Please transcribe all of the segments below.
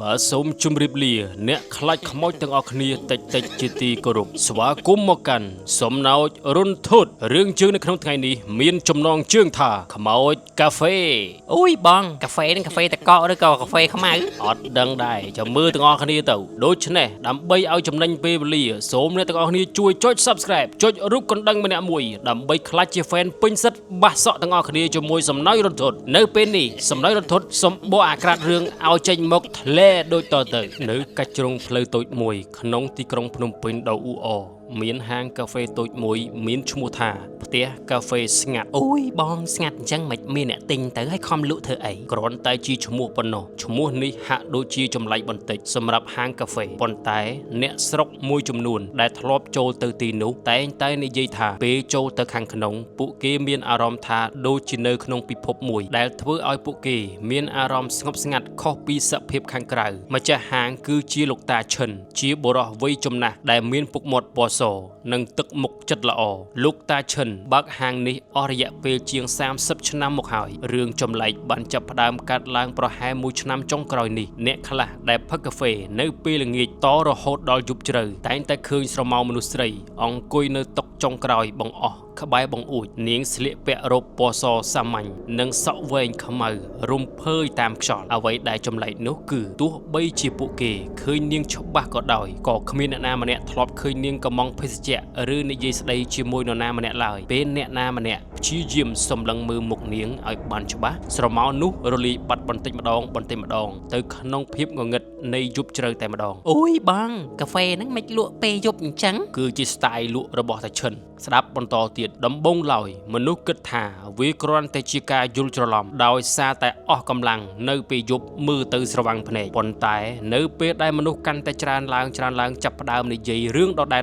បើសូមជម្រាបលាអ្នកខ្លាចខ្មោចទាំងអស់គ្នាតិចជាទីគោរពស្វាគមន៍មកកាន់សំណោចរុនធុតរឿងជើងនៅក្នុងថ្ងៃនេះមានចំណងជើងថាខ្មោចកាហ្វេអូយបងកាហ្វេនឹងកាហ្វេតកកឬក៏កាហ្វេខ្មៅអត់ដឹងដែរចាំមើលទាំងអស់គ្នាទៅដូច្នេះដើម្បីឲ្យចំណេញពេលវេលាសូមអ្នកទាំងអស់គ្នាជួយចុច Subscribe ចុចរូបកណ្ដឹងម្នាក់មួយដើម្បីក្លាយជា fan ពេញសិទ្ធបាសសក់ទាំងអស់គ្នាជាមួយសំណោចរុនធុតនៅពេលនេះសំណោចរុនធុតសូមបកអាក្រាតរឿងឲ្យចេញមកធ្លាដូចតទៅនៅកាច់ជ្រុងផ្លូវតូចមួយក្នុងទីក្រុងភ្នំពេញដ៏អ៊ូអរមានហាងកាហ្វេតូចមួយមានឈ្មោះថាផ្ទះកាហ្វេស្ងាត់អូយបងស្ងាត់អញ្ចឹងមិនមានអ្នកទិញទៅឲ្យខំលក់ធ្វើអីគ្រាន់តែជាឈ្មោះប៉ុណ្ណោះឈ្មោះនេះហាក់ដូចជាចម្លែកបន្តិចសម្រាប់ហាងកាហ្វេប៉ុន្តែអ្នកស្រុកមួយចំនួនដែលធ្លាប់ចូលទៅទីនោះតែងតែនិយាយថាពេលចូលទៅខាងក្នុងពួកគេមានអារម្មណ៍ថាដូចជានៅក្នុងពិភពមួយដែលធ្វើឲ្យពួកគេមានអារម្មណ៍ស្ងប់ស្ងាត់ខុសពីសភាពខាងក្រៅម្ចាស់ហាងគឺជាលោកតាឈិនជាបុរសវ័យចំណាស់ដែលមានពុកមាត់ពណ៌សនិងទឹកមុខចិត្តល្អលោកតាឈិនបើកហាងនេះអស់រយៈពេលជាង30ឆ្នាំមកហើយរឿងចម្លែកបានចាប់ផ្ដើមកាត់ឡើងប្រហែល1ឆ្នាំចុងក្រោយនេះអ្នកខ្លះដែលផឹកកាហ្វេនៅពេលល្ងាចតរហូតដល់យប់ជ្រៅតែងតែឃើញស្រមោលមនុស្សស្រីអង្គុយនៅតុចុងក្រោយបង្អស់ក្បែរបង្អួចនាងស្លៀកពាក់រ៉ូបពណ៌សសាមញ្ញនិងសក់វែងខ្មៅរំភើយតាមខ្យល់អ្វីដែលចម្លែកនោះគឺទោះបីជាពួកគេឃើញនាងច្បាស់ក៏ដោយក៏គ្មានអ្នកណាម្នាក់ធ្លាប់ឃើញនាងកំងភេសជ្ជៈឬនិយាយស្ដីជាមួយនរណាម្នាក់ឡើយពេលអ្នកណាម្នាក់ព្យាយាមសម្លឹងមើលមុខនាងឲ្យបានច្បាស់ស្រមោលនោះរលាយបាត់បន្តិចម្ដងទៅក្នុងភាពងងឹតនៃយប់ជ្រៅតែម្ដងអូយបងកាហ្វេហ្នឹងមិនលក់ពេលយប់អញ្ចឹងគឺជា style លក់របស់តាឈិនស្ដាប់បន្តទៀតដំបងឡើយមនុស្សគិតថាវាគ្រាន់តែជាការយល់ច្រឡំដោយសារតែអស់កម្លាំងនៅពេលយប់មើលទៅស្រវាំងភ្នែកប៉ុន្តែនៅពេលដែលមនុស្សកាន់តែច្រើនឡើងចាប់ផ្ដើមនិយាយរឿងដដែល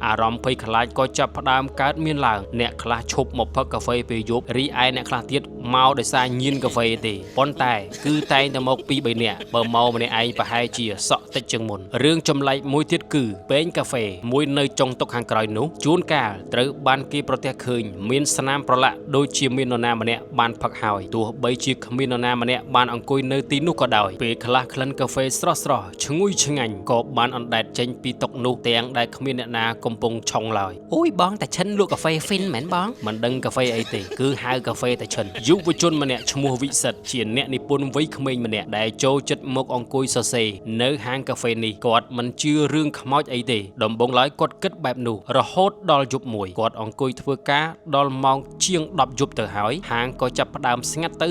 អារម្មណ៍ភ័យខ្លាចក៏ចាប់ផ្ដើមកើតមានឡើងអ្នកខ្លះឈប់មកផឹកកាហ្វេពេលយប់រីឯអ្នកខ្លះទៀតមកដោយសារញៀនកាហ្វេទេប៉ុន្តែគឺតែងតែមកពី3នាក់បើមកម្នាក់ឯងប្រហែលជាសក់តិចជាងមុនរឿងចម្លែកមួយទៀតគឺពេងកាហ្វេមួយនៅចុងតុខាងក្រោយនោះជួនកាលត្រូវបានគេប្រទះឃើញមានស្នាមប្រឡាក់ដូចជាមាននរណាម្នាក់បានផឹកហើយទោះបីជាគ្មាននរណាម្នាក់បានអង្គុយនៅទីនោះក៏ដោយពេលខ្លះក្លិនកាហ្វេស្រស់ឈ្ងុយឆ្ងាញ់ក៏បានអណ្ដែតចេញពីតុនោះទាំងដែលគ្មានអ្នកណាកំពុងឆុងឡើយអូយបងតាឈិនលក់កាហ្វេហ្វីនមែនបងមិនដឹងកាហ្វេអីទេគឺហៅកាហ្វេតាឈិនយុវជនម្នាក់ឈ្មោះវិសិទ្ធជាអ្នកនិពន្ធវ័យក្មេងម្នាក់ដែលចូលចិត្តមកអង្គុយសរសេរនៅហាងកាហ្វេនេះគាត់មិនជឿរឿងខ្មោចអីទេដំបូងឡើយគាត់គិតបែបនោះរហូតដល់យប់មួយគាត់អង្គុយធ្វើការដល់ម៉ោងជាង10យប់ទៅហើយហាងក៏ចាប់ផ្ដើមស្ងាត់ទៅ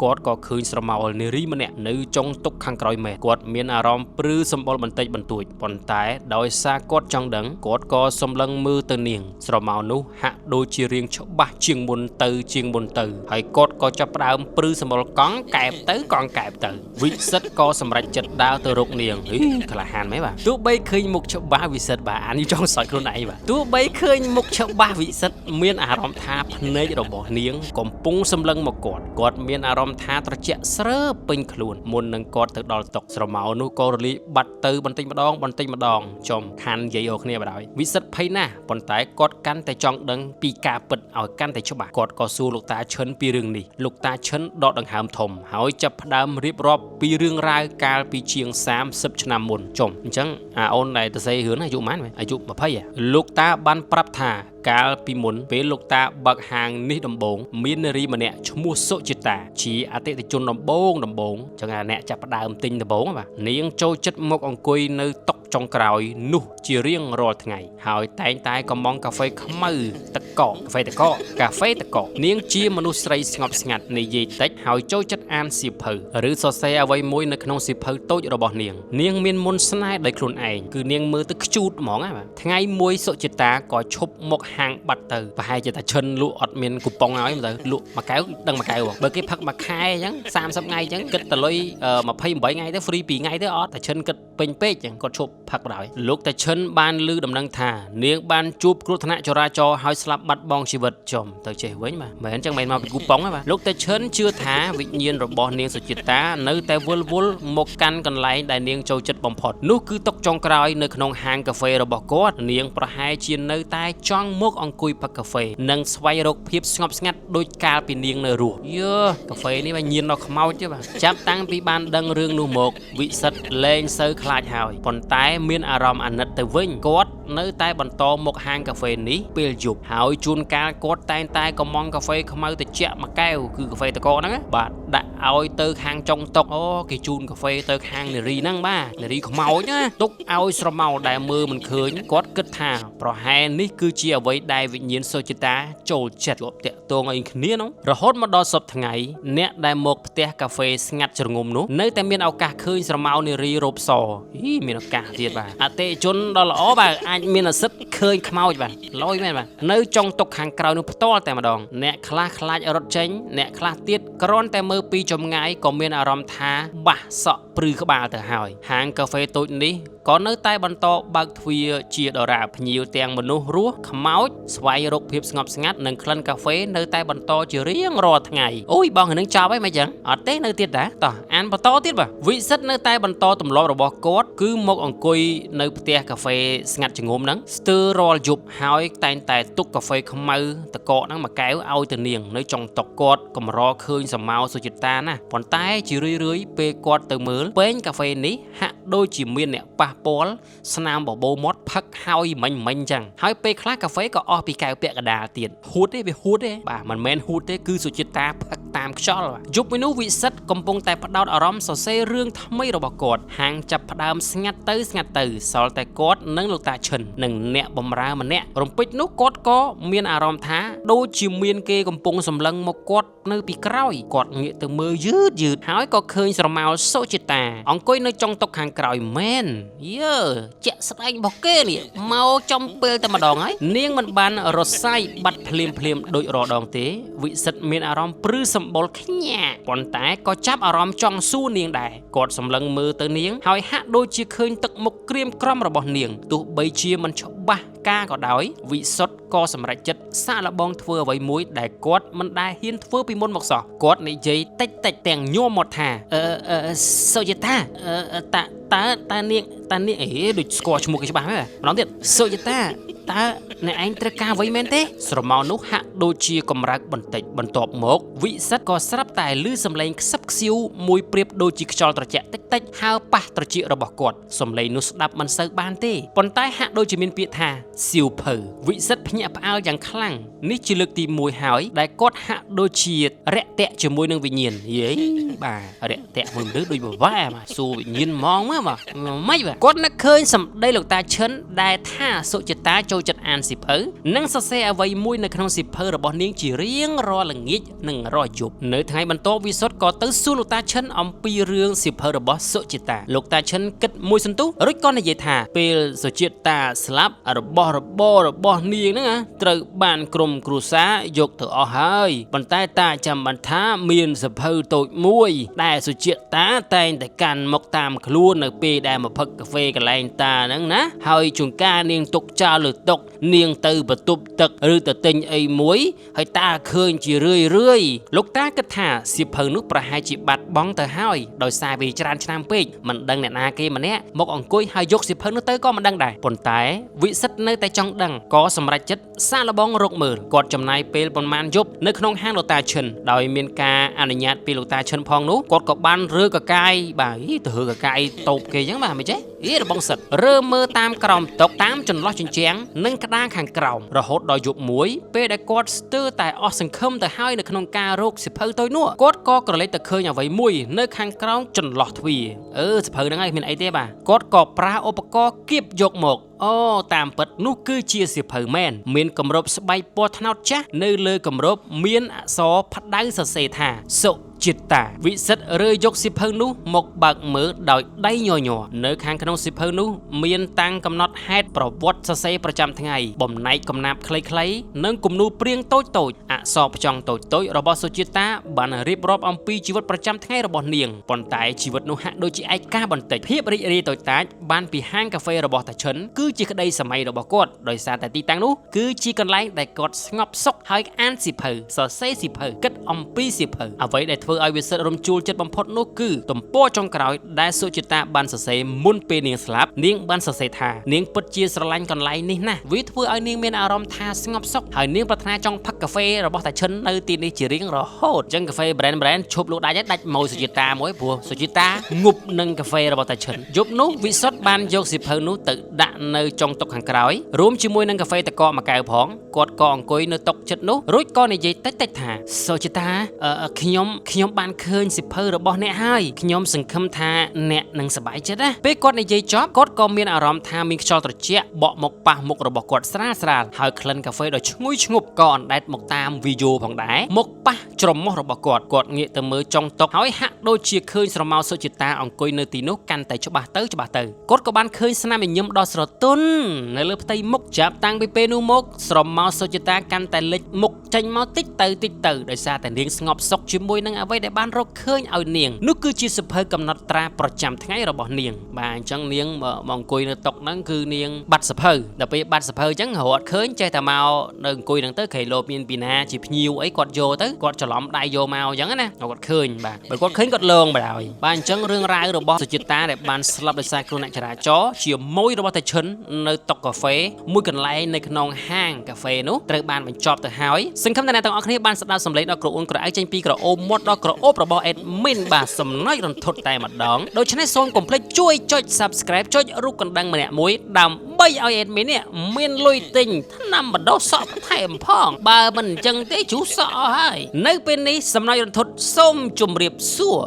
គាត់ក៏ឃើញស្រមោលនារីម្នាក់នៅចុងតុខាងក្រោយមេគាត់មានអារម្មណ៍ព្រឺសម្បុរបន្តិចបន្តួចប៉ុន្តែដោយសារគាត់ចង់ដឹងគាត់ក៏សម្លឹងមើលទៅនាងស្រមោលនោះហាក់ដូចជារៀងច្បាស់ជាងមុនទៅហើយគាត់ក៏ចាប់ផ្ដើមព្រឺសម្បុរកង់កែបទៅវិសិទ្ធក៏សម្រេចចិត្តដើរទៅរកនាងក្លាហានមែនបាទទោះបីឃើញមុខច្បាស់វិសិទ្ធបាទអានេះចង់សើចខ្លួនឯងបាទទោះបីឃើញមុខច្បាស់វិសិទ្ធមានអារម្មណ៍ថាភ្នែករបស់នាងកំពុងសម្លឹងមកគាត់មានអារម្មណ៍ថាត្រជាក់ស្រើពេញខ្លួនមុននឹងគាត់ទៅដល់តុស្រមោលនោះក៏រលាយបាត់ទៅបន្តិចម្ដងចំខាន់និយាយអរគ្នាបណ្ដោយវិសិទ្ធភ័យណាស់ប៉ុន្តែគាត់កាន់តែចង់ដឹងពីការពិតឲ្យកាន់តែច្បាស់គាត់ក៏សួរលោកតាឈិនពីរឿងនេះលោកតាឈិនដកដង្ហើមធំហើយចាប់ផ្ដើមរៀបរាប់ពីរឿងរ៉ាវកាលពីជាង30ឆ្នាំមុនអញ្ចឹងអូនដែលទៅសេរឿងអាយុប៉ុន្មានអាយុ20លោកតាបានប្រាប់ថាកាលពីមុនពេលលោកតាបើកហាងនេះដំបូងមាននារីម្នាក់ឈ្មោះសុចិតាជាអតិថិជនដំបូងចឹងអ្នកចាប់ផ្ដើមទិញដំបូងបាទនាងចូលចិត្តមកអង្គុយនៅតុចុងក្រោយនោះជារៀងរាល់ថ្ងៃហើយតែងតែកំងកាហ្វេខ្មៅទឹកកកកាហ្វេទឹកកកនាងជាមនុស្សស្រីស្ងប់ស្ងាត់និយាយតិចហើយចូលចិត្តអានសៀវភៅឬសរសេរអ្វីមួយនៅក្នុងសៀវភៅតូចរបស់នាងមានមន្តស្នេហ៍ដោយខ្លួនឯងគឺនាងមើលទៅខ្ជូតហ្មងបាទថ្ងៃមួយសុចិតាក៏ឈប់មកហាងបាត់ទៅប្រហែលជាតាឈិនលក់អត់មានគូប៉ុងឲ្យទៅលក់មួយកែវដឹងមួយកែវបើគេផឹកមួយខែអញ្ចឹង30ថ្ងៃអញ្ចឹងគិតតលុយ28ថ្ងៃទៅហ្វ្រី2ថ្ងៃទៅអត់តាឈិនគិតពេញពេកអញ្ចឹងគាត់ឈប់ ផឹកដោយលោកតាឈិនបានលើដំណឹងថានាងបានជួបគ្រោះថ្នាក់ចរាចរណ៍ហើយស្លាប់បាត់បង់ជីវិតចំទៅចេះវិញបាទមិនអញ្ចឹងមិនមកពីគូប៉ុងទេបាទលោកតាឈិនជឿថាវិញ្ញាណរបស់នាងសុជាតានៅតែវិលវល់មកកាន់កន្លែងដែលនាងចូលចិត្តបំផុតនោះគឺតុចុងក្រោយនៅក្នុងហាងកាហ្វេរបស់គាត់នាងប្រហែលជានៅតែចង់មកអង្គុយផឹកកាហ្វេនិងស្វែងរកភាពស្ងប់ស្ងាត់ដោយកាលពីនាងនៅរស់កាហ្វេនេះបាទញៀនដល់ខ្មោចទេបាទចាប់តាំងពីបានដឹងរឿងនោះមកវិសិទ្ធលែងសូវខ្លាចហើយប៉ុន្តែមានអារម្មណ៍អាណិតទៅវិញគាត់នៅតែបន្តមកហាងកាហ្វេនេះពេលយប់ហើយជួនកាលគាត់តែងតែកំងកាហ្វេខ្មៅត្រជាក់មួយកែវគឺកាហ្វេតកហ្នឹងបាទដាក់ឲ្យទៅខាងចុងតុគេជូនកាហ្វេទៅខាងនារីហ្នឹងបាទនារីខ្មោចណាទុកឲ្យស្រមោលដែលមើលមិនឃើញគាត់គិតថាប្រហែលនេះគឺជាអ្វីដែលវិញ្ញាណសុចិតាចូលចិត្តជាប់តាក់ទងអីគ្នានោះរហូតមកដល់សប្តាហ៍ថ្ងៃអ្នកដែលមកផ្ទះកាហ្វេស្ងាត់ជ្រងំនោះនៅតែមានឱកាសឃើញស្រមោលនារីរ៉ូបសមានឱកាសទៀតបាទអតិជនដ៏ល្អបាទអាចមានសិទ្ធិឃើញខ្មោចបាទលយមែនបាទនៅចុងតុខាងក្រៅនោះផ្ទាល់តែម្ដងអ្នកខ្លះខ្លាចរត់ចេញអ្នកខ្លះទៀតគ្រាន់តែមើលពីចម្ងាយក៏មានអារម្មណ៍ថាបាសសក់ព្រឺក្បាលទៅហើយហាងកាហ្វេតូចនេះក៏នៅតែបន្តបើកទ្វារជាដរាបភ្ញៀវទាំងមនុស្សរស់ខ្មោចស្វែងរកភាពស្ងប់ស្ងាត់និងក្លិនកាហ្វេនៅតែបន្តជារៀងរាល់ថ្ងៃអូយបងនឹងចប់ហើយមិនចឹងអត់ទេនៅទៀតដែរតោះអានបន្តទៀតបាទវិសិទ្ធនៅតែបន្តទម្លាប់របស់គាត់គឺមកអង្គុយនៅផ្ទះកាហ្វេស្ងាត់ជ្ងំហ្នឹងស្ទើររាល់យប់ហើយតែងតែទុកកាហ្វេខ្មៅតកកហ្នឹងមួយកែវឲ្យទៅនាងនៅចុងតុគាត់កម្រឃើញសមោសុចិតាណាប៉ុន្តែជារឿយៗពេលគាត់ទៅមើលពែងកាហ្វេនេះហាក់ដូចជាមានអ្នកប៉ះពាល់ស្នាមបបោមាត់ផឹកហើយមិញចឹងហើយពេលខ្លះកាហ្វេក៏អស់ពីកែវពាក់កណ្ដាលទៀតហួតទេវាហួតទេបាទមិនមែនហួតទេគឺសុចិតាផឹកតាមខ្យល់យប់មួយនោះវិសិទ្ធកំពុងតែផ្ដោតអារម្មណ៍សរសេររឿងថ្មីរបស់គាត់ហាងចាប់ផ្ដើមស្ងាត់ទៅសល់តែគាត់និងលោកតាឈិននិងអ្នកបម្រើម្នាក់រំពេចនោះគាត់ក៏មានអារម្មណ៍ថាដូចជាមានគេកំពុងសម្លឹងមកគាត់នៅពីក្រោយគាត់ងាកទៅមើលយឺតហើយក៏ឃើញស្រមោលសុចិតាអង្គុយនៅចុងតុខាងក្រោយមែនជាក់ស្ដែងរបស់គេនេះមកចំពេលតែម្ដងហើយនាងមិនបានរសាយបាត់ភ្លាមដូចរាល់ដងទេវិសិទ្ធមានអារម្មណ៍ព្រឺសម្បុរខ្ញាក់ប៉ុន្តែក៏ចាប់អារម្មណ៍ចង់សួរនាងដែរគាត់សម្លឹងមើលទៅនាងហើយហាក់ដូចជាឃើញទឹកមុខក្រៀមក្រំរបស់នាងទោះបីជាមិនច្បាស់ការក៏ដោយវិសុទ្ធក៏សម្រេចចិត្តសាកល្បងធ្វើអ្វីមួយដែលគាត់មិនដែលហ៊ានធ្វើពីមុនមកសោះគាត់និយាយតិចទាំងញ័រមាត់ថាសុចិតាតើនាងអេដូចស្គាល់ឈ្មោះគេច្បាស់ហ្នឹងម្ដងទៀតសុចិតាតើអ្នកឯងត្រូវការអ្វីមែនទេស្រមោលនោះហាក់ដូចជាកម្រើកបន្តិចបន្ទាប់មកវិសិទ្ធក៏ស្រាប់តែឮសំឡេងខ្សឹបខ្សៀវមួយប្រៀបដូចជាខ្យល់ត្រជាក់តិចហើរប៉ះត្រចៀករបស់គាត់សំឡេងនោះស្ដាប់មិនសូវបានទេប៉ុន្តែហាក់ដូចជាមានពាក្យថាសៀវភៅវិសិទ្ធភ្ញាក់ផ្អើលយ៉ាងខ្លាំងនេះជាលើកទី1ហើយដែលគាត់ហាក់ដូចជារាក់ទាក់ជាមួយនឹងវិញ្ញាណបាទរាក់ទាក់មួយមនុស្សដូចបវ៉ែបាទសួរវិញ្ញាណហ្មងមកមិនបាទគាត់នឹកឃើញសម្ដីលោកតាឈិនដែលថាសុចិតាចូលចិត្តអានសៀវភៅនិងសរសេរអ្វីមួយនៅក្នុងសៀវភៅរបស់នាងជារៀងរាល់ល្ងាចនិងរាល់យប់នៅថ្ងៃបន្ទាប់វិសុទ្ធក៏ទៅសួរលោកតាឈិនអំពីរឿងសៀវភៅរបស់សុចិតាលោកតាឈិនគិតមួយសន្ទុះរួចក៏និយាយថាពេលសុចិតាស្លាប់របស់របររបស់នាងហ្នឹងត្រូវបានក្រុមគ្រួសារយកទៅអស់ហើយប៉ុន្តែតាចាំបានថាមានសៀវភៅតូចមួយដែលសុចិតាតែងតែកាន់មកតាមខ្លួននៅពេលដែលមកផឹកកាហ្វេកន្លែងតាហ្នឹងណាហើយជួនកាលនាងទុកចោលលើតុនាងទៅបន្ទប់ទឹកឬទៅទិញអីមួយហើយតាឃើញជារឿយលោកតាគិតថាសៀវភៅនោះប្រហែលជាបាត់បង់ទៅហើយដោយសារវាច្រើនឆ្នាំពេកមិនដឹងអ្នកណាគេម្នាក់មកអង្គុយហើយយកសៀវភៅនោះទៅក៏មិនដឹងដែរប៉ុន្តែវិសិទ្ធនៅតែចង់ដឹងក៏សម្រេចចិត្តសាកល្បងរកមើលគាត់ចំណាយពេលប៉ុន្មានយប់នៅក្នុងហាងលោកតាឈិនដោយមានការអនុញ្ញាតពីលោកតាឈិនផងនោះគាត់ក៏បានរើកកាយបាទទៅរើកកាយតូបគេអញ្ចឹងបាទមិនចេះរបស់សិតរើមើលតាមក្រោមតុតាមចន្លោះជញ្ជាំងនិងក្តារខាងក្រោមរហូតដល់យប់មួយពេលដែលគាត់ស្ទើរតែអស់សង្ឃឹមទៅហើយនៅក្នុងការរកសៀវភៅតូចនោះគាត់ក៏ក្រឡេកទៅឃើញអ្វីមួយនៅខាងក្រោមចន្លោះទ្វារសៀវភៅហ្នឹងឯងមានអីទេបាទគាត់ក៏ប្រើឧបករណ៍គៀបយកមកតាមពិតនោះគឺជាសៀវភៅមែនមានគម្របស្បែកពណ៌ត្នោតចាស់នៅលើគម្របមានអក្សរផ្ដៅសរសេរថាសុ จิตตาវិសិទ្ធរើយកសិភៅនោះមកបើកមើលដោយដៃញ័រនៅខាងក្នុងសិភៅនោះមានតាំងកំណត់ហេតុប្រវត្តិសរសេរប្រចាំថ្ងៃបំណែកកំណាព្យខ្លីៗនិងគំនូរព្រាងតូចៗអក្សរផ្ចង់តូចៗរបស់សុជាតាបានរៀបរាប់អំពីជីវិតប្រចាំថ្ងៃរបស់នាងប៉ុន្តែជីវិតនោះហាក់ដូចជាឯកាបន្តិចភាពរីករាយតូចតាចបានពីហាងកាហ្វេរបស់តាឈិនគឺជាក្តីសម័យរបស់គាត់ដោយសារតែទីតាំងនោះគឺជាកន្លែងដែលគាត់ស្ងប់សុខហើយអានសៀវភៅសរសេរសៀវភៅគិតអំពីសៀវភៅអ្វីដែលធ្វើឲ្យវិសិទ្ធរំជួលចិត្តបំផុតនោះគឺទំព័រចុងក្រោយដែលសុជាតាបានសរសេរមុនពេលនាងស្លាប់នាងបានសរសេរថានាងពិតជាស្រឡាញ់កន្លែងនេះណាស់វាធ្វើឲ្យនាងមានអារម្មណ៍ថាស្ងប់សុខហើយនាងប្រាថ្នាចង់ផឹកកាហ្វេរបស់តាឈិននៅទីនេះជារៀងរហូតអញ្ចឹងកាហ្វេ brand ឈប់លក់ដាច់ហើយដាច់ម៉ូយសុជាតាមួយព្រោះសុជាតាងប់នឹងកាហ្វេរបស់តាឈិនយប់នោះវិសុទ្ធបានយកសៀវភៅនោះទៅដាក់នៅចុងតុខាងក្រោយរួមជាមួយនឹងកាហ្វេតកមួយកែវផងគាត់ក៏អង្គុយនៅតុជិតនោះរួចក៏និយាយតិចៗថាសុជាតាខ្ញុំបានឃើញសៀវភៅរបស់អ្នកហើយខ្ញុំសង្ឃឹមថាអ្នកនឹងសប្បាយចិត្តណាពេលគាត់និយាយចប់គាត់ក៏មានអារម្មណ៍ថាមានខ្យល់ត្រជាក់បក់មកប៉ះមុខរបស់គាត់ស្រាលៗហើយក្លិនកាហ្វេដ៏ឈ្ងុយឈ្ងប់ក៏អណ្ដែតមកតាមវីយ៉ូផងដែរមកប៉ះច្រមុះរបស់គាត់ងាកទៅមើលចុងតុហើយហាក់ដូចជាឃើញស្រមោលសុជាតាអង្គុយនៅទីនោះកាន់តែច្បាស់ទៅគាត់ក៏បានឃើញស្នាមញញឹមដ៏ស្រទន់នៅលើផ្ទៃមុខចាប់តាំងពីពេលនោះមកស្រមោលសុជាតាកាន់តែលេចមុខចេញមកតិចទៅដោយសារតែនាងស្ងប់សុខជាមួយនឹងអ្វីដែលបានរកឃើញឲ្យនាងនោះគឺជាសភៅកំណត់ត្រាប្រចាំថ្ងៃរបស់នាងបាទអញ្ចឹងនាងមកអង្គុយនៅតុហ្នឹងគឺនាងបាត់សភៅដល់ពេលបាត់សភៅអញ្ចឹងរត់ឃើញចេះតែមកនៅអង្គុយហ្នឹងទៅក្រៃលោបមានពីណាជាភ្ញៀវអីគាត់យកទៅគាត់ច្រឡំដៃយកមកអញ្ចឹងណាគាត់ឃើញបាទបើគាត់ឃើញគាត់លងបណ្ដោយបាទអញ្ចឹងរឿងរ៉ាវរបស់សុជាតាដែលបានស្លាប់ដោយសារគ្រោះថ្នាក់ចរាចរណ៍ជាមួយរបស់តាឈិននៅតុកាហ្វេមួយកន្លែងនៅក្នុងហាងកាហ្វេនោះត្រូវបានបញ្ចប់ទៅហើយសង្ឃឹមថាអ្នកទាំងអស់គ្នាបានស្ដាប់សម្លេងដ៏ក្រអួនក្រអៅចេញពីក្រអូបមាត់ដ៏ក្រអូបរបស់ admin បាទសំណើចរន្ធត់តែម្ដងដូច្នេះសូមកុំភ្លេចជួយចុច subscribe ចុចរូបកណ្ដឹងម្នាក់មួយដើម្បីឲ្យ admin នេះមានលុយទិញថ្នាំបណ្ដុះសក់បន្ថែមផងបើមិនអញ្ចឹងទេជ្រុះសក់អស់ហើយនៅពេលនេះសំណើចរន្ធត់សូមជម្រាបសួរ